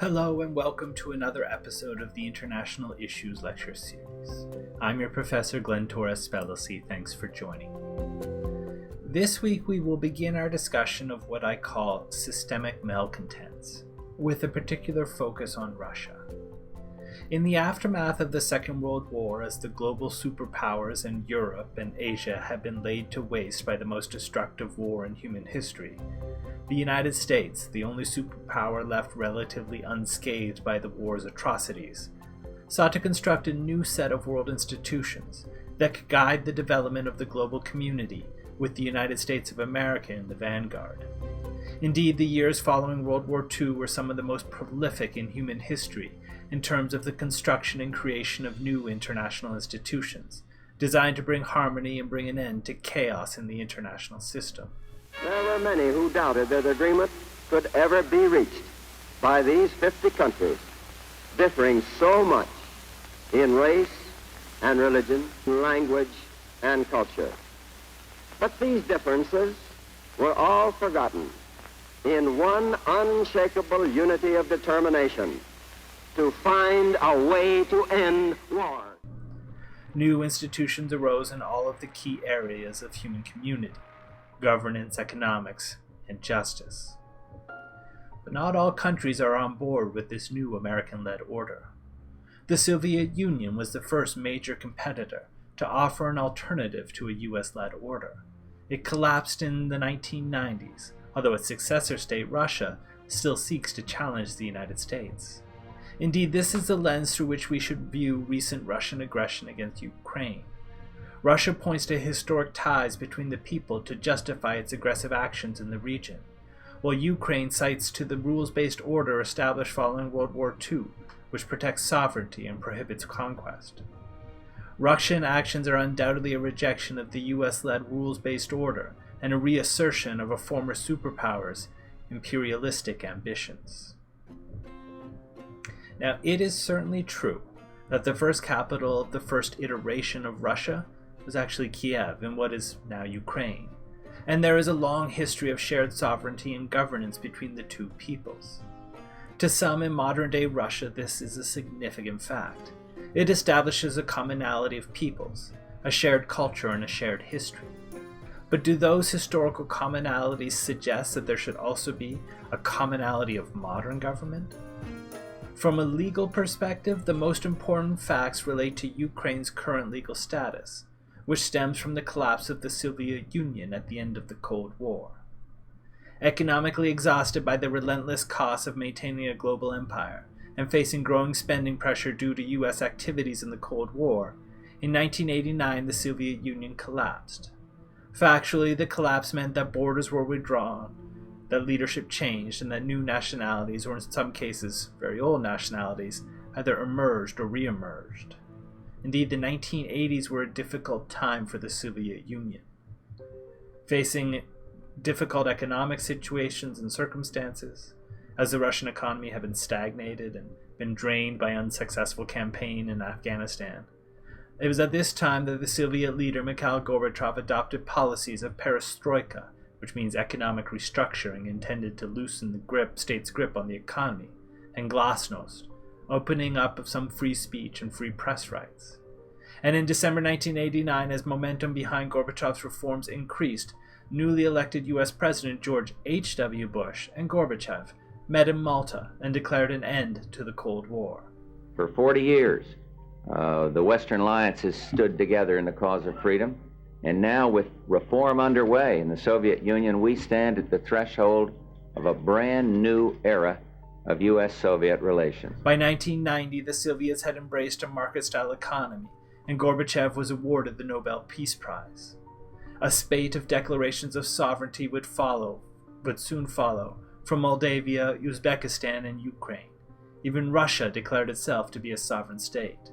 Hello and welcome to another episode of the International Issues Lecture Series. I'm your Professor Glenn Torres-Spelliscy. Thanks for joining. This week we will begin our discussion of what I call systemic malcontents, with a particular focus on Russia. In the aftermath of the Second World War, as the global superpowers in Europe and Asia had been laid to waste by the most destructive war in human history, the United States, the only superpower left relatively unscathed by the war's atrocities, sought to construct a new set of world institutions that could guide the development of the global community, with the United States of America in the vanguard. Indeed, the years following World War II were some of the most prolific in human history in terms of the construction and creation of new international institutions, designed to bring harmony and bring an end to chaos in the international system. There were many who doubted that agreement could ever be reached by these 50 countries, differing so much in race and religion, language and culture. But these differences were all forgotten in one unshakable unity of determination to find a way to end war. New institutions arose in all of the key areas of human community: governance, economics, and justice. But not all countries are on board with this new American-led order. The Soviet Union was the first major competitor to offer an alternative to a US-led order. It collapsed in the 1990s, although its successor state, Russia, still seeks to challenge the United States. Indeed, this is the lens through which we should view recent Russian aggression against Ukraine. Russia points to historic ties between the people to justify its aggressive actions in the region, while Ukraine cites to the rules-based order established following World War II, which protects sovereignty and prohibits conquest. Russian actions are undoubtedly a rejection of the US-led rules-based order and a reassertion of a former superpower's imperialistic ambitions. Now, it is certainly true that the first capital of the first iteration of Russia was actually Kiev in what is now Ukraine, and there is a long history of shared sovereignty and governance between the two peoples. To some in modern-day Russia, this is a significant fact. It establishes a commonality of peoples, a shared culture, and a shared history. But do those historical commonalities suggest that there should also be a commonality of modern government? From a legal perspective, the most important facts relate to Ukraine's current legal status, which stems from the collapse of the Soviet Union at the end of the Cold War. Economically exhausted by the relentless costs of maintaining a global empire, and facing growing spending pressure due to US activities in the Cold War, in 1989 the Soviet Union collapsed. Factually, the collapse meant that borders were withdrawn, that leadership changed, and that new nationalities, or in some cases very old nationalities, either emerged or re-emerged. Indeed, the 1980s were a difficult time for the Soviet Union. Facing difficult economic situations and circumstances, as the Russian economy had been stagnated and been drained by unsuccessful campaign in Afghanistan, it was at this time that the Soviet leader Mikhail Gorbachev adopted policies of perestroika, which means economic restructuring intended to loosen the state's grip on the economy, and glasnost, opening up of some free speech and free press rights. And in December 1989, as momentum behind Gorbachev's reforms increased, newly elected US President George H.W. Bush and Gorbachev met in Malta and declared an end to the Cold War. For 40 years, the Western Alliance has stood together in the cause of freedom. And now, with reform underway in the Soviet Union, we stand at the threshold of a brand new era of US-Soviet relations. By 1990, the Soviets had embraced a market-style economy, and Gorbachev was awarded the Nobel Peace Prize. A spate of declarations of sovereignty would soon follow, from Moldavia, Uzbekistan, and Ukraine. Even Russia declared itself to be a sovereign state.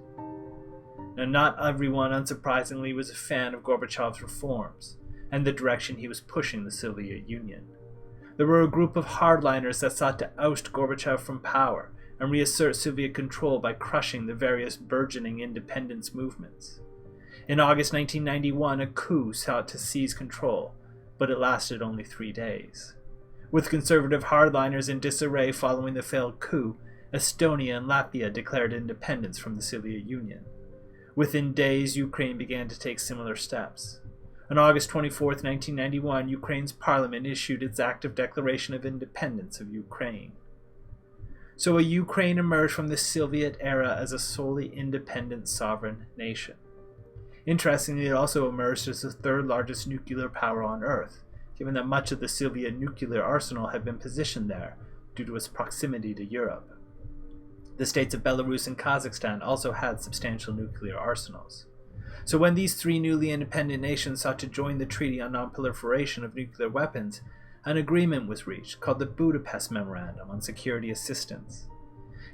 Now, not everyone, unsurprisingly, was a fan of Gorbachev's reforms and the direction he was pushing the Soviet Union. There were a group of hardliners that sought to oust Gorbachev from power and reassert Soviet control by crushing the various burgeoning independence movements. In August 1991, a coup sought to seize control, but it lasted only 3 days. With conservative hardliners in disarray following the failed coup, Estonia and Latvia declared independence from the Soviet Union. Within days, Ukraine began to take similar steps. On August 24, 1991, Ukraine's parliament issued its active declaration of independence of Ukraine. So a Ukraine emerged from the Soviet era as a solely independent sovereign nation. Interestingly, it also emerged as the third largest nuclear power on Earth, given that much of the Soviet nuclear arsenal had been positioned there due to its proximity to Europe. The states of Belarus and Kazakhstan also had substantial nuclear arsenals. So when these three newly independent nations sought to join the Treaty on Non-Proliferation of Nuclear Weapons, an agreement was reached called the Budapest Memorandum on Security Assistance.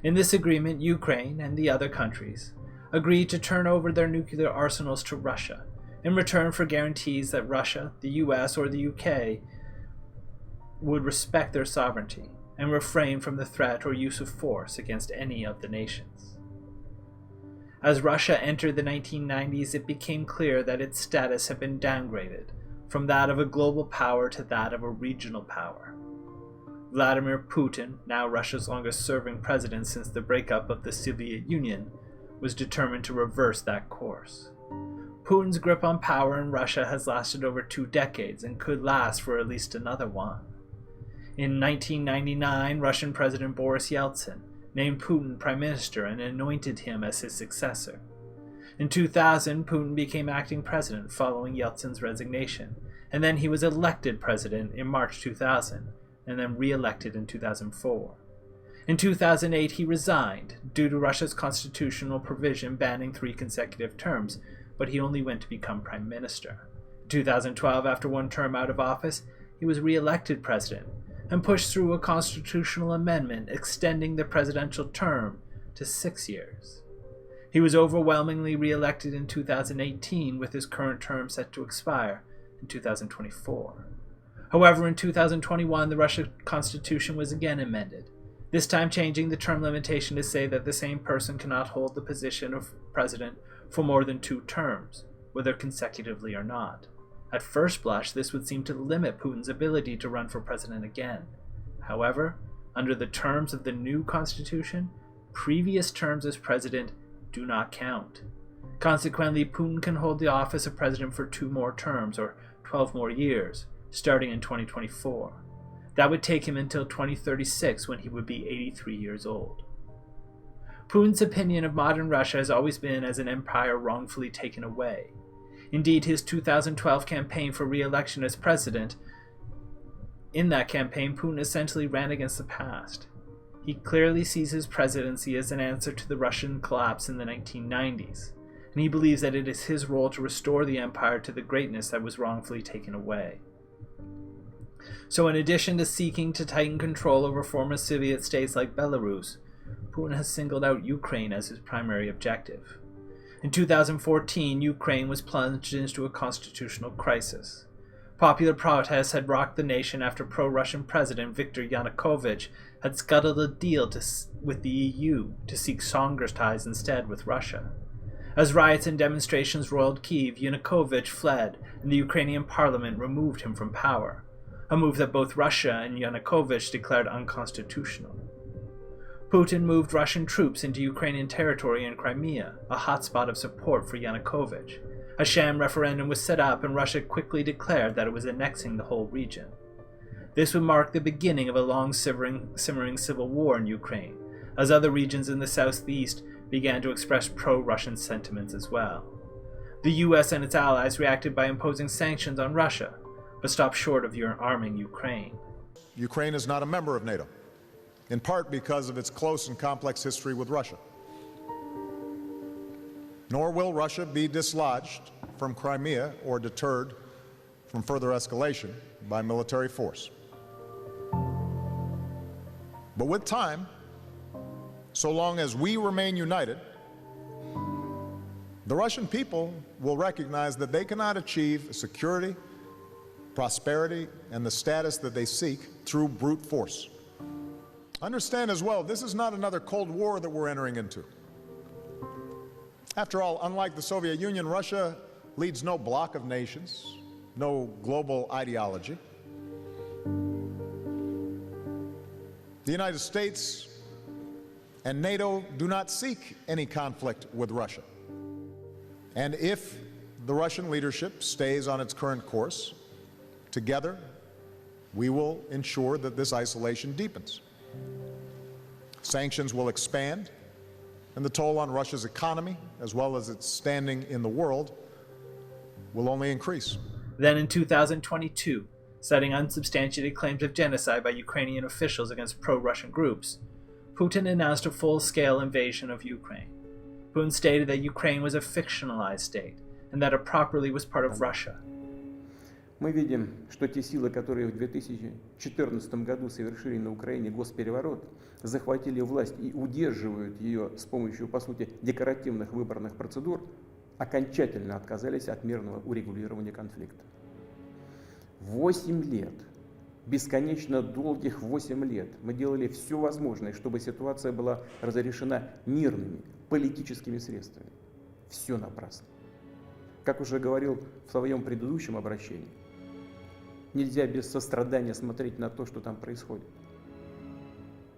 In this agreement, Ukraine and the other countries agreed to turn over their nuclear arsenals to Russia in return for guarantees that Russia, the US, or the UK would respect their sovereignty and refrain from the threat or use of force against any of the nations. As Russia entered the 1990s, it became clear that its status had been downgraded from that of a global power to that of a regional power. Vladimir Putin, now Russia's longest-serving president since the breakup of the Soviet Union, was determined to reverse that course. Putin's grip on power in Russia has lasted over 2 decades and could last for at least another one. In 1999, Russian President Boris Yeltsin named Putin prime minister and anointed him as his successor. In 2000, Putin became acting president following Yeltsin's resignation, and then he was elected president in March 2000, and then re-elected in 2004. In 2008, he resigned due to Russia's constitutional provision banning 3 consecutive terms, but he only went to become prime minister. In 2012, after 1 term out of office, he was re-elected president and pushed through a constitutional amendment extending the presidential term to 6 years. He was overwhelmingly re-elected in 2018, with his current term set to expire in 2024. However, in 2021, the Russian constitution was again amended, this time changing the term limitation to say that the same person cannot hold the position of president for more than 2 terms, whether consecutively or not. At first blush, this would seem to limit Putin's ability to run for president again. However, under the terms of the new constitution, previous terms as president do not count. Consequently, Putin can hold the office of president for 2 more terms, or 12 more years, starting in 2024. That would take him until 2036, when he would be 83 years old. Putin's opinion of modern Russia has always been as an empire wrongfully taken away. Indeed, his 2012 campaign for re-election as president, in that campaign, Putin essentially ran against the past. He clearly sees his presidency as an answer to the Russian collapse in the 1990s, and he believes that it is his role to restore the empire to the greatness that was wrongfully taken away. So in addition to seeking to tighten control over former Soviet states like Belarus, Putin has singled out Ukraine as his primary objective. In 2014, Ukraine was plunged into a constitutional crisis. Popular protests had rocked the nation after pro-Russian President Viktor Yanukovych had scuttled a deal with the EU to seek stronger ties instead with Russia. As riots and demonstrations roiled Kyiv, Yanukovych fled, and the Ukrainian parliament removed him from power, a move that both Russia and Yanukovych declared unconstitutional. Putin moved Russian troops into Ukrainian territory in Crimea, a hotspot of support for Yanukovych. A sham referendum was set up, and Russia quickly declared that it was annexing the whole region. This would mark the beginning of a long simmering civil war in Ukraine, as other regions in the southeast began to express pro-Russian sentiments as well. The US and its allies reacted by imposing sanctions on Russia, but stopped short of arming Ukraine. Ukraine is not a member of NATO, in part because of its close and complex history with Russia. Nor will Russia be dislodged from Crimea or deterred from further escalation by military force. But with time, so long as we remain united, the Russian people will recognize that they cannot achieve security, prosperity, and the status that they seek through brute force. Understand as well, this is not another Cold War that we're entering into. After all, unlike the Soviet Union, Russia leads no bloc of nations, no global ideology. The United States and NATO do not seek any conflict with Russia. And if the Russian leadership stays on its current course, together we will ensure that this isolation deepens. Sanctions will expand, and the toll on Russia's economy, as well as its standing in the world, will only increase. Then in 2022, citing unsubstantiated claims of genocide by Ukrainian officials against pro-Russian groups, Putin announced a full-scale invasion of Ukraine. Putin stated that Ukraine was a fictionalized state, and that it properly was part of Russia. Мы видим, что те силы, которые в 2014 году совершили на Украине госпереворот, захватили власть и удерживают ее с помощью, по сути, декоративных выборных процедур, окончательно отказались от мирного урегулирования конфликта. 8 лет, бесконечно долгих 8 лет, мы делали все возможное, чтобы ситуация была разрешена мирными, политическими средствами. Все напрасно. Как уже говорил в своем предыдущем обращении, нельзя без сострадания смотреть на то, что там происходит.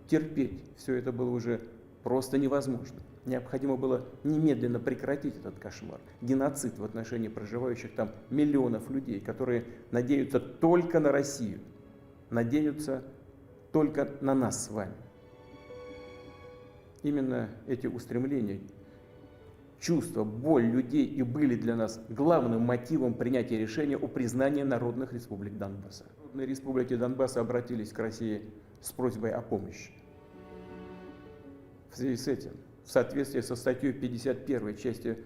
Терпеть все это было уже просто невозможно. Необходимо было немедленно прекратить этот кошмар. Геноцид в отношении проживающих там миллионов людей, которые надеются только на Россию, надеются только на нас с вами. Именно эти устремления, чувства, боль людей и были для нас главным мотивом принятия решения о признании народных республик Донбасса. Народные республики Донбасса обратились к России с просьбой о помощи. В связи с этим, в соответствии со статьей 51 части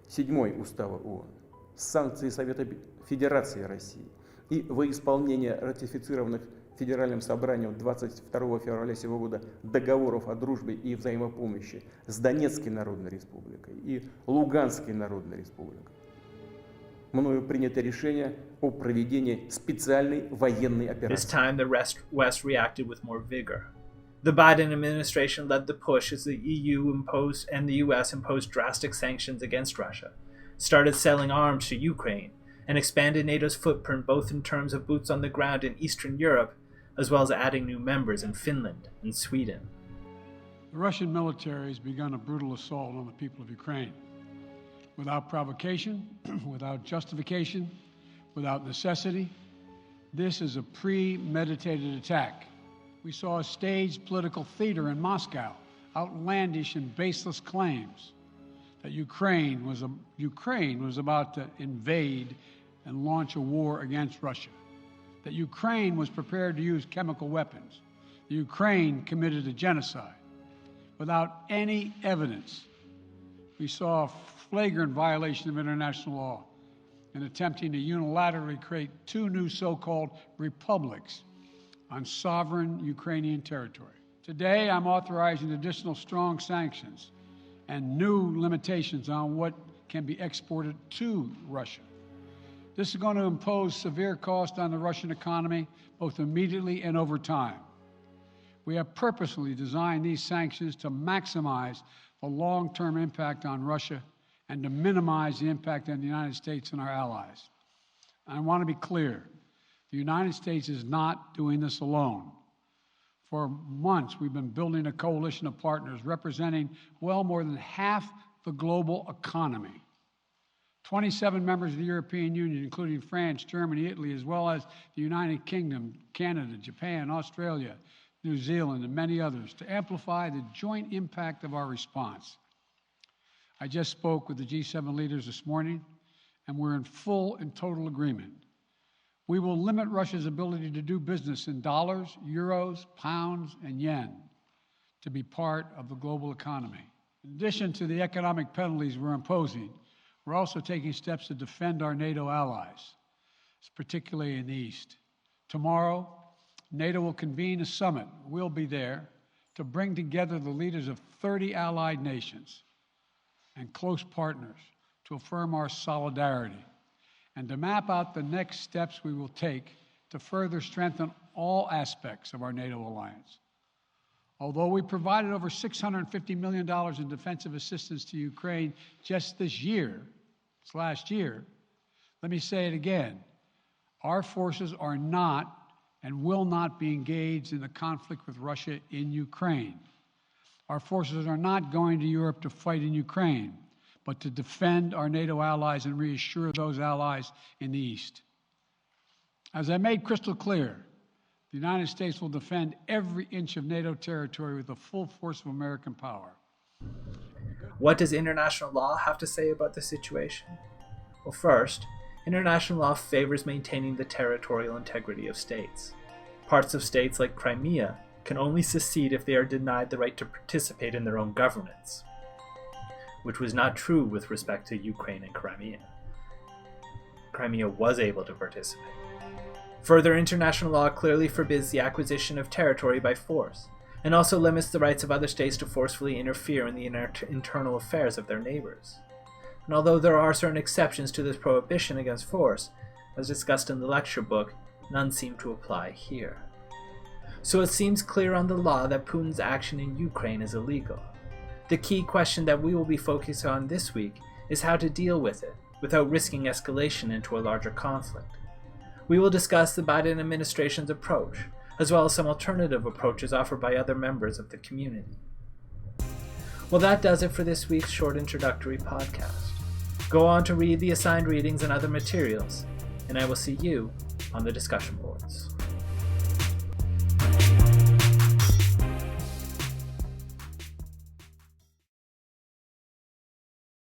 7 Устава ООН, санкции Совета Федерации России и во исполнение ратифицированных Федеральным собранием 22 февраля сего года договоров о дружбе и взаимопомощи с Донецкой Народной Республикой и Луганской Народной Республикой, мною принято решение о проведении специальной военной операции. This time the West reacted with more vigor. The Biden administration led the push as the EU imposed and the US imposed drastic sanctions against Russia, started selling arms to Ukraine, and expanded NATO's footprint both in terms of boots on the ground in Eastern Europe, as well as adding new members in Finland and Sweden. The Russian military has begun a brutal assault on the people of Ukraine. Without provocation, without justification, without necessity, this is a premeditated attack. We saw a staged political theater in Moscow, outlandish and baseless claims that Ukraine was about to invade and launch a war against Russia, that Ukraine was prepared to use chemical weapons, that Ukraine committed a genocide. Without any evidence, we saw a flagrant violation of international law in attempting to unilaterally create two new so-called republics on sovereign Ukrainian territory. Today, I'm authorizing additional strong sanctions and new limitations on what can be exported to Russia. This is going to impose severe cost on the Russian economy, both immediately and over time. We have purposely designed these sanctions to maximize the long-term impact on Russia and to minimize the impact on the United States and our allies. And I want to be clear. The United States is not doing this alone. For months, we've been building a coalition of partners representing well more than half the global economy. 27 members of the European Union, including France, Germany, Italy, as well as the United Kingdom, Canada, Japan, Australia, New Zealand, and many others, to amplify the joint impact of our response. I just spoke with the G7 leaders this morning, and we're in full and total agreement. We will limit Russia's ability to do business in dollars, euros, pounds, and yen to be part of the global economy. In addition to the economic penalties we're imposing, we're also taking steps to defend our NATO allies, particularly in the East. Tomorrow, NATO will convene a summit. We'll be there to bring together the leaders of 30 allied nations and close partners to affirm our solidarity and to map out the next steps we will take to further strengthen all aspects of our NATO alliance. Although we provided over $650 million in defensive assistance to Ukraine just this last year, let me say it again, our forces are not and will not be engaged in the conflict with Russia in Ukraine. Our forces are not going to Europe to fight in Ukraine, but to defend our NATO allies and reassure those allies in the East. As I made crystal clear, the United States will defend every inch of NATO territory with the full force of American power. What does international law have to say about the situation? Well, first, international law favors maintaining the territorial integrity of states. Parts of states like Crimea can only secede if they are denied the right to participate in their own governance, which was not true with respect to Ukraine and Crimea. Crimea was able to participate. Further, international law clearly forbids the acquisition of territory by force, and also limits the rights of other states to forcefully interfere in the internal affairs of their neighbors. And although there are certain exceptions to this prohibition against force, as discussed in the lecture book, none seem to apply here. So it seems clear on the law that Putin's action in Ukraine is illegal. The key question that we will be focused on this week is how to deal with it without risking escalation into a larger conflict. We will discuss the Biden administration's approach, as well as some alternative approaches offered by other members of the community. Well, that does it for this week's short introductory podcast. Go on to read the assigned readings and other materials, and I will see you on the discussion boards.